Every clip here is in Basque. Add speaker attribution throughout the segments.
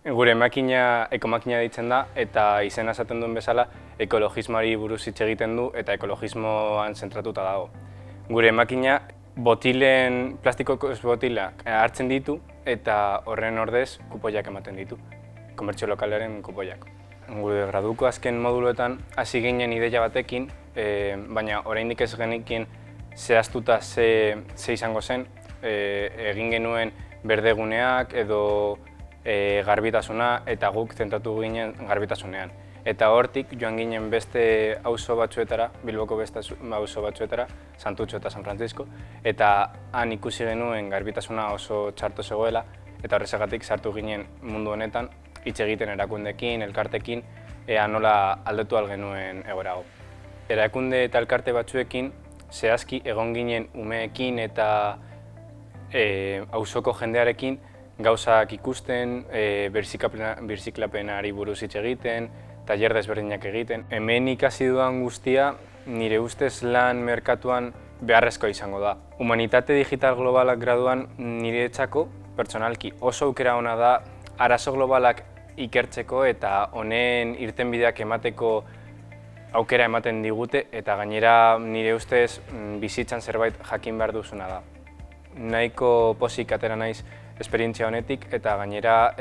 Speaker 1: Gure makina ekomakina deitzen da eta izena esaten duen bezala ekologismoari buruz hitz egiten du eta ekologismoan zentratuta dago. Gure makina plastikoko botilak hartzen ditu eta horren ordez kupoiak ematen ditu, komertzio lokalaren kupoiak. Gure graduko azken moduluetan hasi ginen ideia batekin, baina oraindik ez genekien zehaztuta ze izango zen, egin genuen berdeguneak edo garbitasuna eta guk zentratu ginen garbitasunean. Eta hortik joan ginen beste auzo batzuetara, Bilboko beste auzo batzuetara, Santutxo eta San Francisco, eta han ikusi genuen garbitasuna oso txarto zegoela, eta horrezagatik sartu ginen mundu honetan, hitz egiten erakundeekin, elkartekin, ea nola aldatu ahal genuen egoera hau. Erakunde eta elkarte batzuekin zehazki egon ginen umeekin eta auzoko jendearekin gauzak ikusten, birziklapenari buruz hitz egiten, tailer desberdinak egiten. Hemen ikasi dudan guztia nire ustez lan merkatuan beharrezkoa izango da. Humanitate digital globalak graduan niretzako pertsonalki oso aukera ona da arazo globalak ikertzeko eta honen irtenbideak emateko aukera ematen digute eta gainera nire ustez bizitzan zerbait jakin behar duzuna da. Nahiko pozik atera naiz esperientzia honetik eta gainera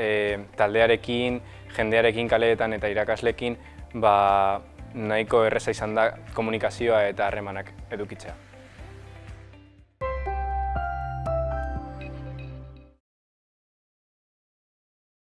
Speaker 1: taldearekin, jendearekin kaleetan eta irakasleekin nahiko erreza izan da komunikazioa eta harremanak edukitzea.